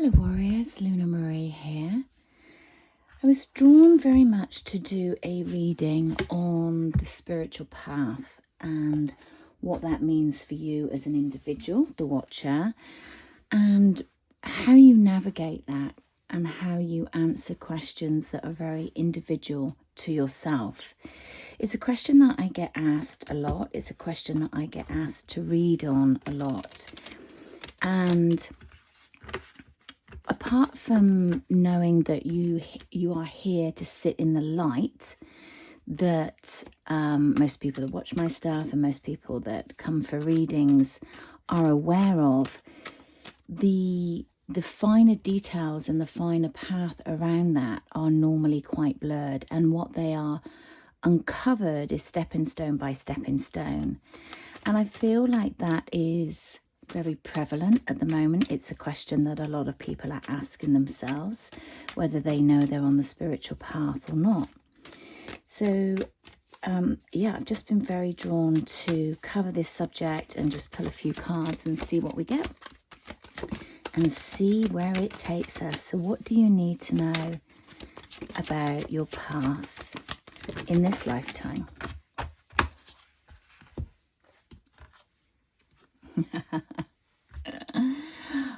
Hello warriors, Luna Marie here. I was drawn very much to do a reading on the spiritual path and what that means for you as an individual, the watcher, and how you navigate that and how you answer questions that are very individual to yourself. It's a question that I get asked a lot. It's a question that I get asked to read on a lot. And apart from knowing that you are here to sit in the light that most people that watch my stuff and most people that come for readings are aware of, the finer details and the finer path around that are normally quite blurred, and what they are uncovered is stepping stone by stepping stone. And I feel like that is very prevalent at the moment. It's a question that a lot of people are asking themselves, whether they know they're on the spiritual path or not. So yeah, I've just been very drawn to cover this subject and just pull a few cards and see what we get and see where it takes us. So what do you need to know about your path in this lifetime?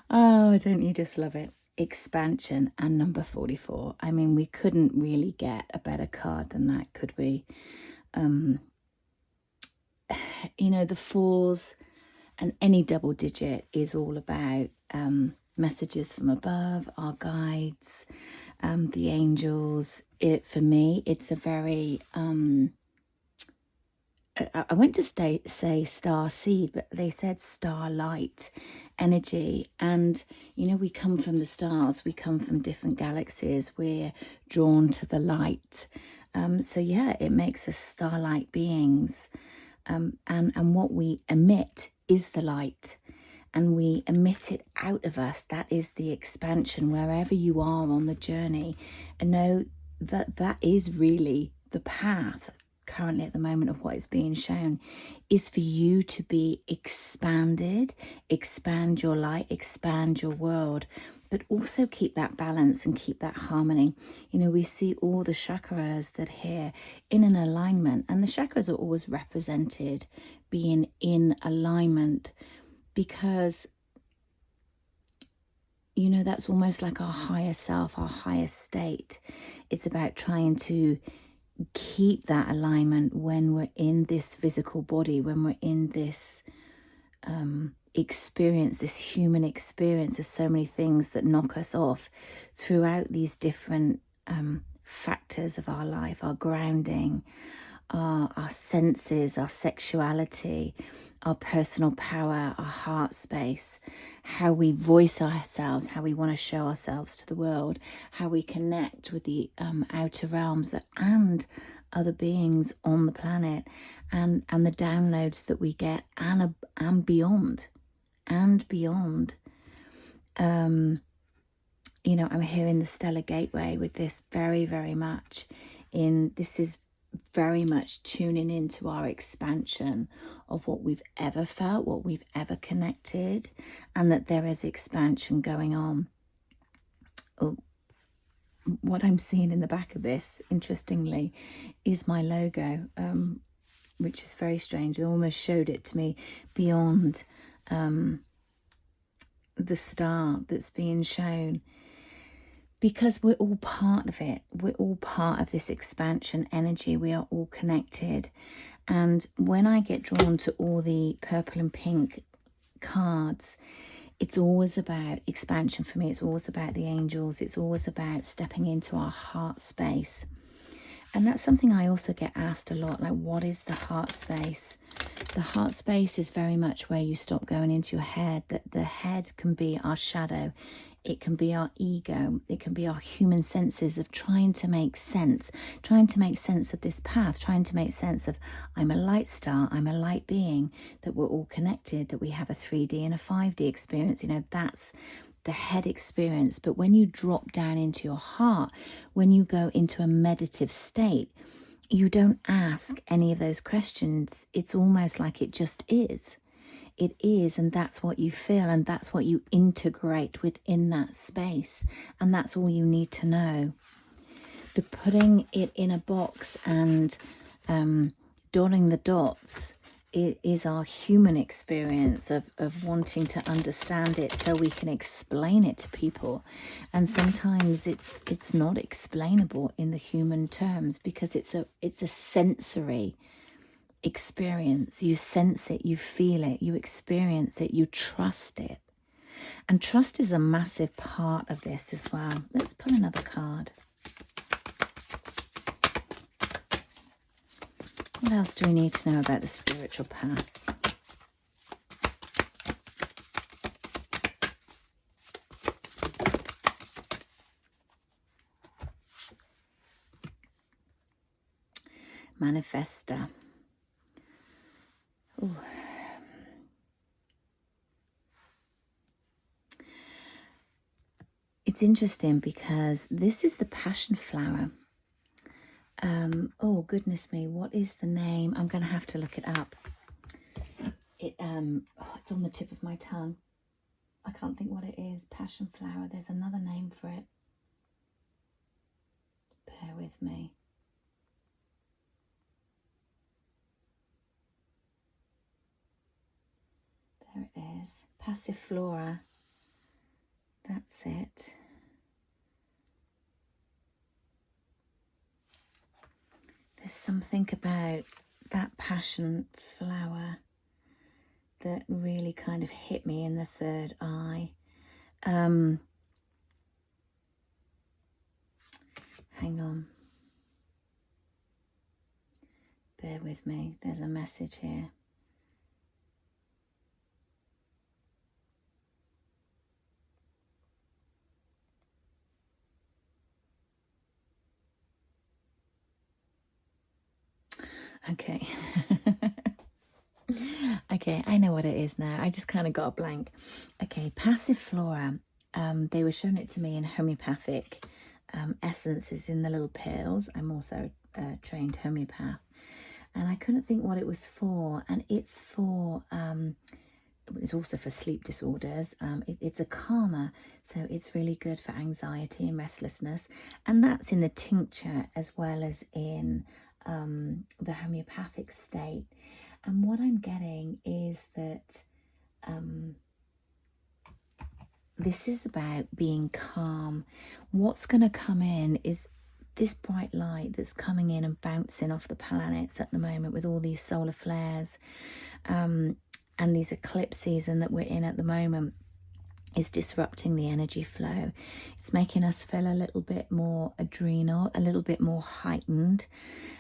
Oh, don't you just love it? Expansion and number 44. I mean, we couldn't really get a better card than that, could we? You know, the fours and any double digit is all about messages from above, our guides, the angels. For me, it's a very I went to say star seed, but they said starlight energy. And, you know, we come from the stars, we come from different galaxies, we're drawn to the light. So yeah, it makes us starlight beings. And what we emit is the light, and we emit it out of us. That is the expansion wherever you are on the journey. And know that that is really the path currently at the moment of what is being shown, is for you to be expanded, expand your light, expand your world, but also keep that balance and keep that harmony. You know, we see all the chakras that are here in an alignment, and the chakras are always represented being in alignment because, you know, that's almost like our higher self, our higher state. It's about trying to keep that alignment when we're in this physical body, when we're in this experience, this human experience of so many things that knock us off throughout these different factors of our life, our grounding, our senses, our sexuality, our personal power, our heart space, how we voice ourselves, how we want to show ourselves to the world, how we connect with the outer realms and other beings on the planet, and the downloads that we get, and beyond. You know, I'm hearing the Stellar Gateway with this very, very much this is very much tuning into our expansion of what we've ever felt, what we've ever connected, and that there is expansion going on. What I'm seeing in the back of this, interestingly, is my logo, which is very strange. It almost showed it to me beyond the star that's being shown, because we're all part of it. We're all part of this expansion energy. We are all connected. And when I get drawn to all the purple and pink cards, it's always about expansion for me. It's always about the angels. It's always about stepping into our heart space. And that's something I also get asked a lot, like, what is the heart space? The heart space is very much where you stop going into your head. That the head can be our shadow. It can be our ego. It can be our human senses of trying to make sense of this path, trying to make sense of, I'm a light star, I'm a light being, that we're all connected, that we have a 3D and a 5D experience. You know, that's the head experience. But when you drop down into your heart, when you go into a meditative state, you don't ask any of those questions. It's almost like it just is. it is, and that's what you feel, and that's what you integrate within that space, and that's all you need to know. The putting it in a box and dotting the dots, it is our human experience of wanting to understand it so we can explain it to people. And sometimes it's not explainable in the human terms, because it's a sensory experience. You sense it, you feel it, you experience it, you trust it. And trust is a massive part of this as well. Let's pull another card. What else do we need to know about the spiritual path? Manifesta. Ooh. It's interesting because this is the passion flower. Oh goodness me, what is the name? I'm going to have to look it up. It's on the tip of my tongue. I can't think what it is. Passion flower. There's another name for it. Bear with me. There it is. Passiflora. That's it. There's something about that passion flower that really kind of hit me in the third eye. Hang on. Bear with me. There's a message here. Okay. Okay, I know what it is now. I just kind of got a blank. Okay, Passiflora. They were showing it to me in homeopathic essences in the little pills. I'm also a trained homeopath. And I couldn't think what it was for. And it's for... it's also for sleep disorders. It's a calmer, so it's really good for anxiety and restlessness. And that's in the tincture as well as in the homeopathic state. And what I'm getting is that this is about being calm. What's going to come in is this bright light that's coming in and bouncing off the planets at the moment with all these solar flares and these eclipses and that we're in at the moment is disrupting the energy flow. It's making us feel a little bit more adrenal, a little bit more heightened.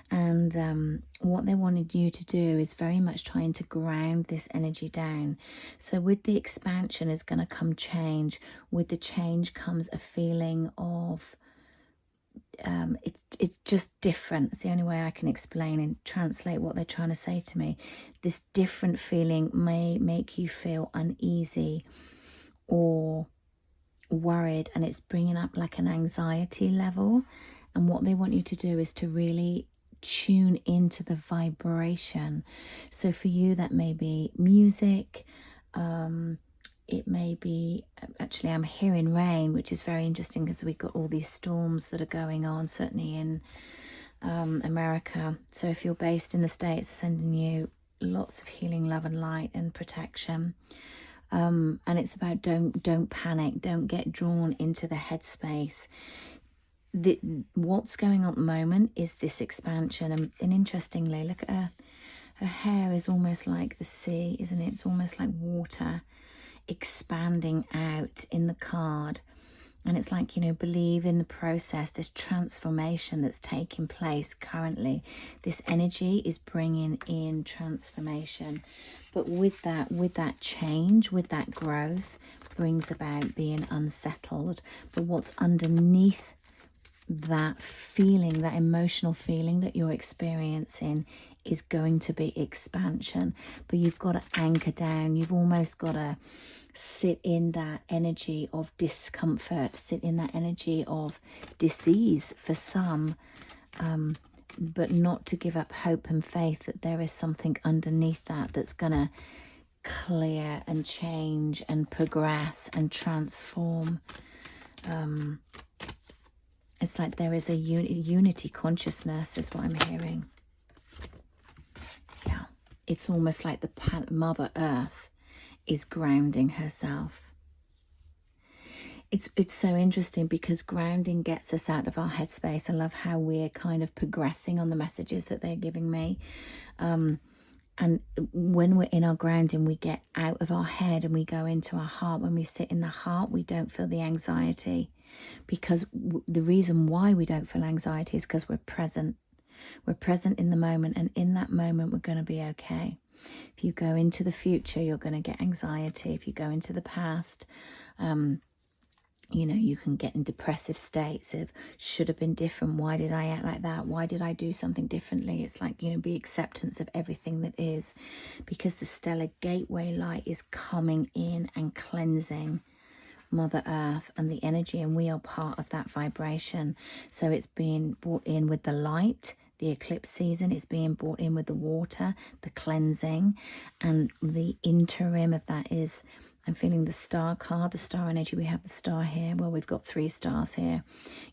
And what they wanted you to do is very much trying to ground this energy down. So with the expansion is going to come change. With the change comes a feeling of it's just different. It's the only way I can explain and translate what they're trying to say to me. This different feeling may make you feel uneasy or worried, and it's bringing up like an anxiety level. And what they want you to do is to really tune into the vibration. So for you, that may be music. It may be, actually I'm hearing rain, which is very interesting because we've got all these storms that are going on, certainly in America. So if you're based in the States, sending you lots of healing, love and light and protection. And it's about don't panic, don't get drawn into the headspace. What's going on at the moment is this expansion. And interestingly, look at her. Her hair is almost like the sea, isn't it? It's almost like water expanding out in the card. And it's like, you know, believe in the process, this transformation that's taking place currently. This energy is bringing in transformation. But with that change, with that growth, brings about being unsettled. But what's underneath that feeling, that emotional feeling that you're experiencing, is going to be expansion. But you've got to anchor down. You've almost got to sit in that energy of discomfort, sit in that energy of disease for some, but not to give up hope and faith that there is something underneath that that's going to clear and change and progress and transform. It's like there is a unity consciousness is what I'm hearing. Yeah, it's almost like the Mother Earth is grounding herself. It's so interesting because grounding gets us out of our headspace. I love how we're kind of progressing on the messages that they're giving me. And when we're in our grounding, we get out of our head and we go into our heart. When we sit in the heart, we don't feel the anxiety, because the reason why we don't feel anxiety is because we're present. We're present in the moment, and in that moment, we're going to be okay. If you go into the future, you're going to get anxiety. If you go into the past, you know, you can get in depressive states of should have been different. Why did I act like that? Why did I do something differently? It's like, you know, be acceptance of everything that is, because the stellar gateway light is coming in and cleansing Mother Earth and the energy, and we are part of that vibration. So it's being brought in with the light, the eclipse season. It's being brought in with the water, the cleansing, and the interim of that is, I'm feeling the star card, the star energy. We have the star here. Well, we've got 3 stars here.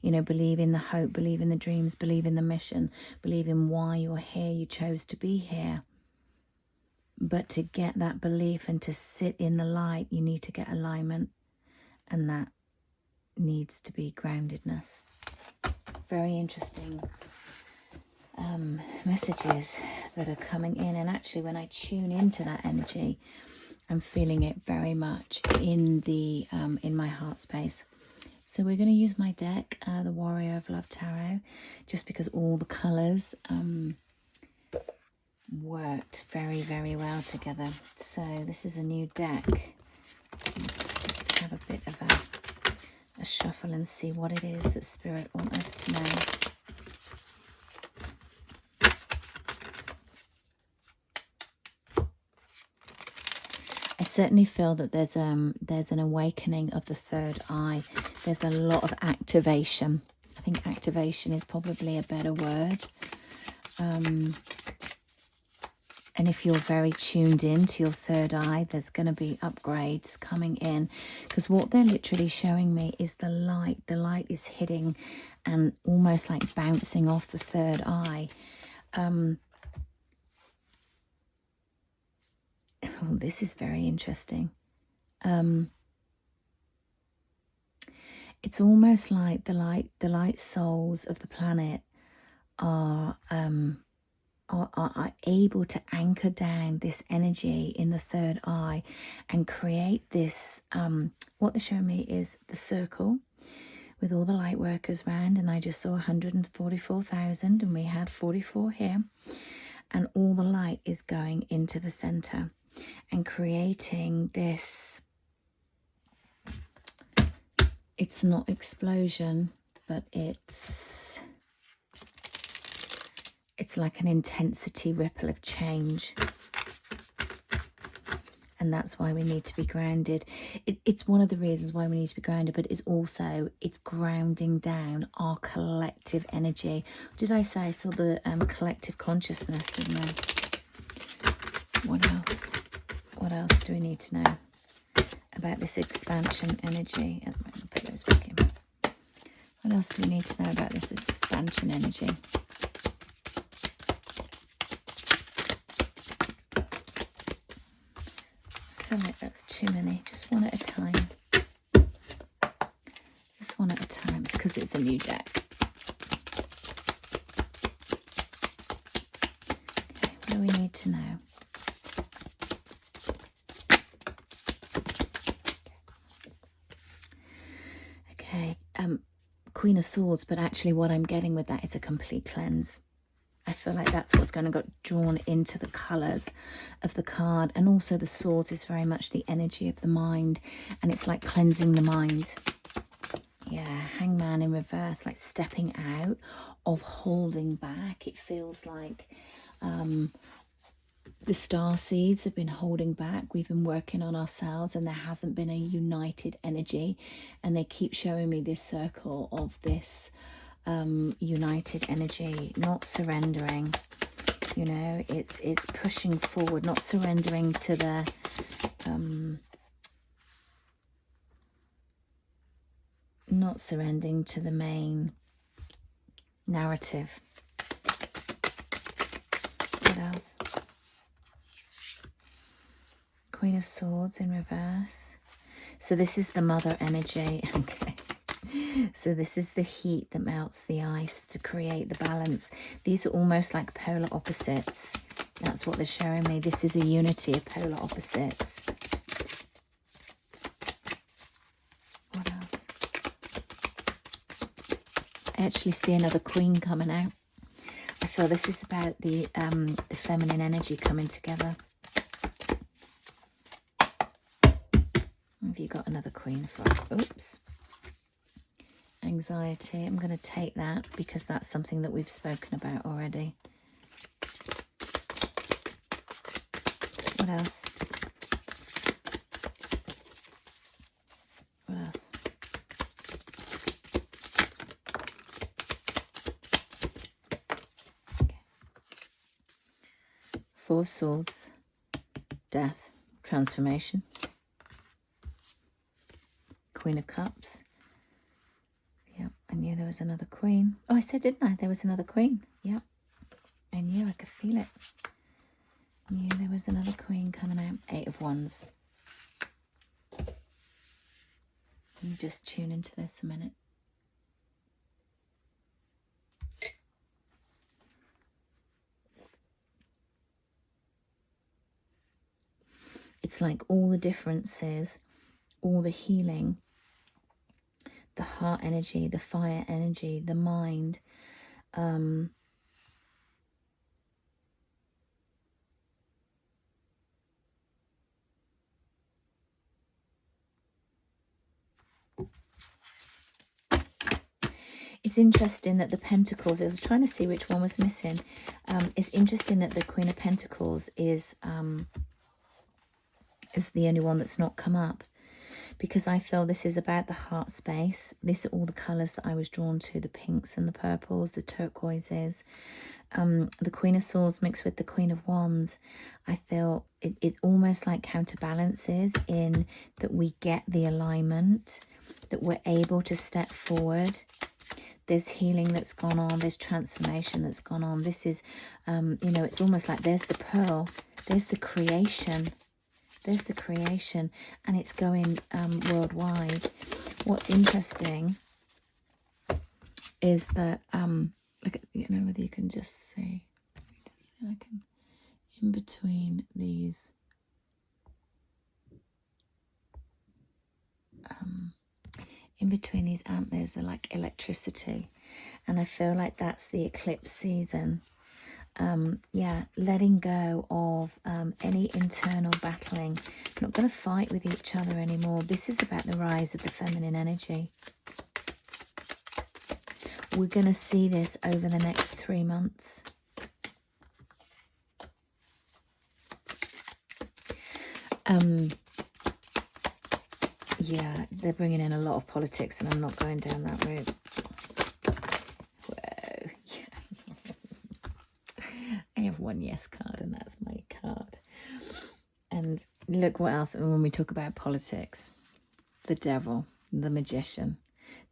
You know, believe in the hope, believe in the dreams, believe in the mission, believe in why you're here. You chose to be here. But to get that belief and to sit in the light, you need to get alignment. And that needs to be groundedness. Very interesting messages that are coming in. And actually, when I tune into that energy, I'm feeling it very much in the in my heart space. So we're going to use my deck, the Warrior of Love Tarot, just because all the colours worked very, very well together. So this is a new deck. Let's just have a bit of a shuffle and see what it is that Spirit wants us to know. I certainly feel that there's an awakening of the third eye. There's a lot of activation. I think activation is probably a better word. And if you're very tuned in to your third eye, there's going to be upgrades coming in. Because what they're literally showing me is the light. The light is hitting and almost like bouncing off the third eye. Oh, this is very interesting. It's almost like the light souls of the planet are able to anchor down this energy in the third eye and create this, what they're showing me is the circle with all the light workers around, and I just saw 144,000 and we had 44 here, and all the light is going into the center and creating this, it's not explosion, but it's like an intensity ripple of change. And that's why we need to be grounded. It's one of the reasons why we need to be grounded, but it's also, it's grounding down our collective energy. Did I say I saw the collective consciousness, didn't I? What else? What else do we need to know about this expansion energy? I'll put those back in. What else do we need to know about this expansion energy? I feel like that's too many. Just one at a time. Just one at a time. It's because it's a new deck. Okay, what do we need to know? Okay, Queen of Swords, but actually what I'm getting with that is a complete cleanse. I feel like that's what's going to get drawn into the colours of the card. And also the swords is very much the energy of the mind. And it's like cleansing the mind. Yeah, Hangman in reverse, like stepping out of holding back. It feels like the star seeds have been holding back. We've been working on ourselves and there hasn't been a united energy. And they keep showing me this circle of this united energy, not surrendering. You know, it's pushing forward, not surrendering to the not surrendering to the main narrative. What else? Queen of Swords in reverse. So this is the mother energy. Okay. So this is the heat that melts the ice to create the balance. These are almost like polar opposites. That's what they're showing me. This is a unity of polar opposites. What else? I actually see another queen coming out. I feel this is about the feminine energy coming together. Have you got another queen for? Oops. Anxiety. I'm going to take that because that's something that we've spoken about already. What else? What else? Okay. Four of Swords. Death. Transformation. Queen of Cups. Yep, I knew there was another queen. Oh, I said, didn't I? There was another queen. Yep, I knew. I could feel it. I knew there was another queen coming out. Eight of Wands. Let me just tune into this a minute. It's like all the differences, all the healing, the heart energy, the fire energy, the mind, it's interesting that the Pentacles, I was trying to see which one was missing. It's interesting that the Queen of Pentacles is the only one that's not come up, because I feel this is about the heart space. These are all the colours that I was drawn to, the pinks and the purples, the turquoises. The Queen of Swords mixed with the Queen of Wands. I feel it almost like counterbalances in that we get the alignment, that we're able to step forward. There's healing that's gone on, there's transformation that's gone on. This is, you know, it's almost like there's the pearl, there's the creation. There's the creation, and it's going worldwide. What's interesting is that, look at, you know, whether you can just see, I can, in between these, antlers are like electricity, and I feel like that's the eclipse season. Yeah, letting go of any internal battling. Not going to fight with each other anymore. This is about the rise of the feminine energy. We're going to see this over the next 3 months. Yeah, they're bringing in a lot of politics, and I'm not going down that route. Whoa, yeah. I have one yes card, and that's my card. And look what else, when we talk about politics, the devil, the magician.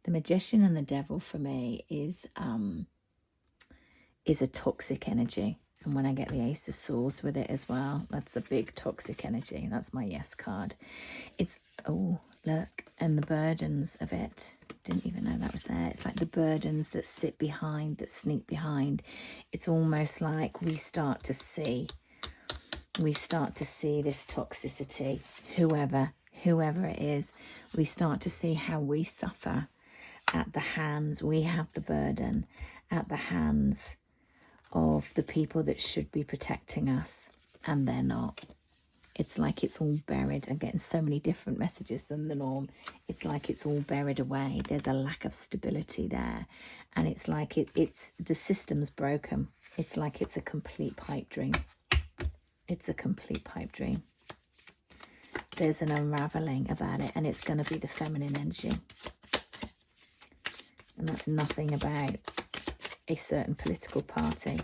The magician and the devil for me is a toxic energy. And when I get the Ace of Swords with it as well, that's a big toxic energy. That's my yes card. It's, oh, look, and the burdens of it. Didn't even know that was there. It's like the burdens that sit behind, that sneak behind. It's almost like we start to see this toxicity, whoever it is. We start to see how we suffer at the hands. We have the burden at the hands of the people that should be protecting us, and they're not. It's like it's all buried. I'm getting so many different messages than the norm. It's like it's all buried away. There's a lack of stability there, and it's like it's the system's broken. It's like it's a complete pipe dream. It's a complete pipe dream. There's an unraveling about it, and it's going to be the feminine energy. And that's nothing about a certain political party.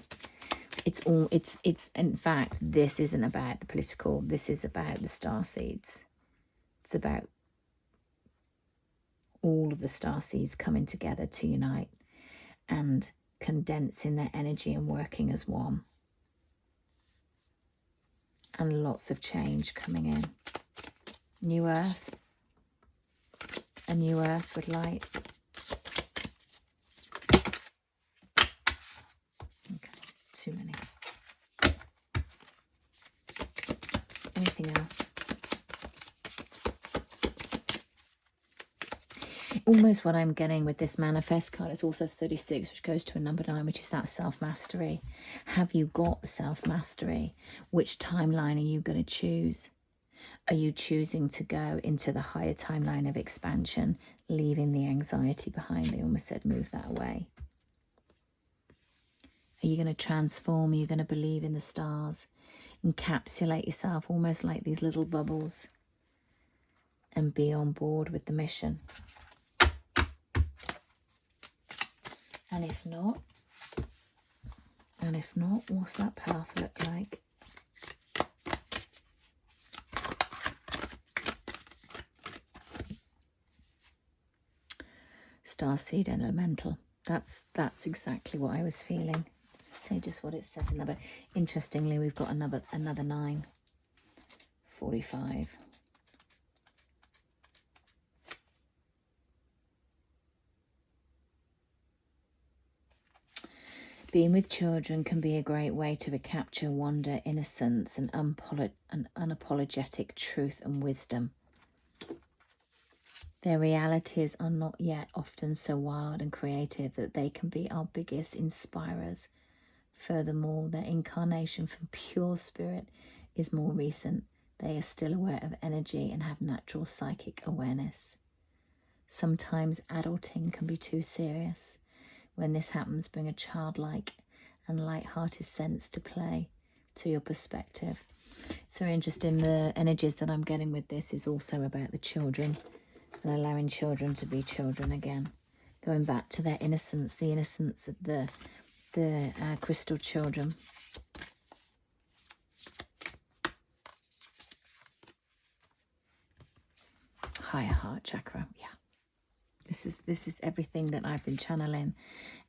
It's in fact, this isn't about the political, this is about the star seeds. It's about all of the star seeds coming together to unite and condensing their energy and working as one. And lots of change coming in. New earth. A new earth with light. Okay, too many. Anything else? Almost what I'm getting with this manifest card is also 36, which goes to a number 9, which is that self-mastery. Have you got the self-mastery? Which timeline are you going to choose? Are you choosing to go into the higher timeline of expansion, leaving the anxiety behind? They almost said move that away. Are you going to transform? Are you going to believe in the stars? Encapsulate yourself almost like these little bubbles and be on board with the mission. And if not, what's that path look like? Starseed elemental. That's exactly what I was feeling. Say just what it says in there. But interestingly, we've got another 9. 45. Being with children can be a great way to recapture wonder, innocence, and unapologetic truth and wisdom. Their realities are not yet often so wild and creative that they can be our biggest inspirers. Furthermore, their incarnation from pure spirit is more recent. They are still aware of energy and have natural psychic awareness. Sometimes adulting can be too serious. When this happens, bring a childlike and light-hearted sense to play to your perspective. So interesting, the energies that I'm getting with this is also about the children and allowing children to be children again. Going back to their innocence, the innocence of the crystal children. Higher heart chakra, yeah. This is everything that I've been channeling.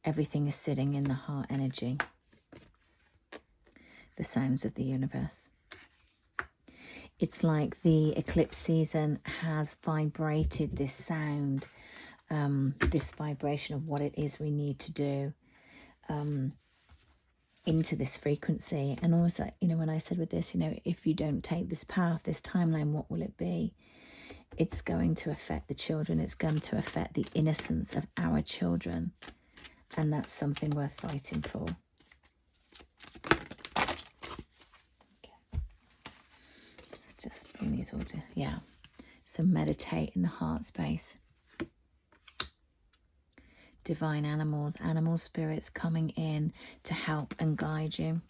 Everything is sitting in the heart energy. The sounds of the universe. It's like the eclipse season has vibrated this sound, this vibration of what it is we need to do into this frequency. And also, you know, when I said with this, you know, if you don't take this path, this timeline, what will it be? It's going to affect the children. It's going to affect the innocence of our children. And that's something worth fighting for. Okay. So just bring these all to, yeah. So meditate in the heart space. Divine animals, animal spirits coming in to help and guide you.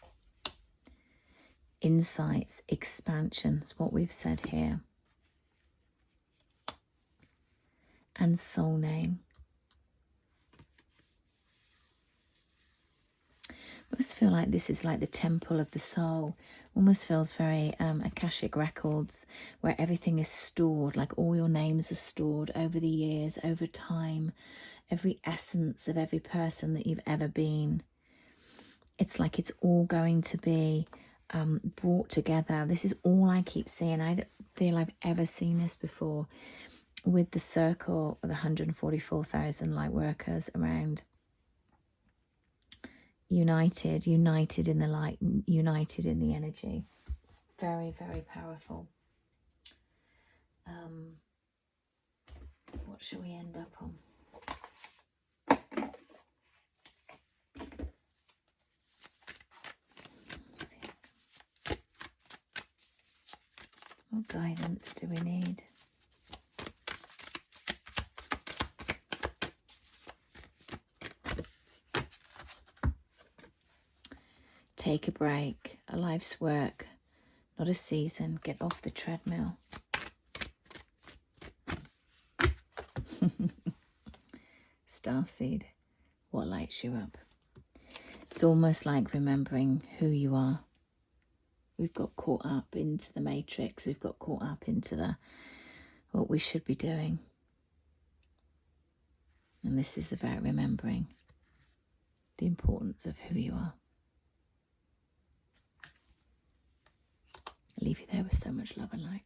Insights, expansion is what we've said here. And soul name. I almost feel like this is like the temple of the soul. Almost feels very Akashic records, where everything is stored, like all your names are stored over the years, over time, every essence of every person that you've ever been. It's like it's all going to be brought together. This is all I keep seeing. I don't feel I've ever seen this before. With the circle of the 144,000 light workers around, united in the light, united in the energy. It's very, very powerful. What shall we end up on? What guidance do we need? Take a break, a life's work, not a season. Get off the treadmill. Starseed, what lights you up? It's almost like remembering who you are. We've got caught up into the matrix. We've got caught up into what we should be doing. And this is about remembering the importance of who you are. I'll leave you there with so much love and light.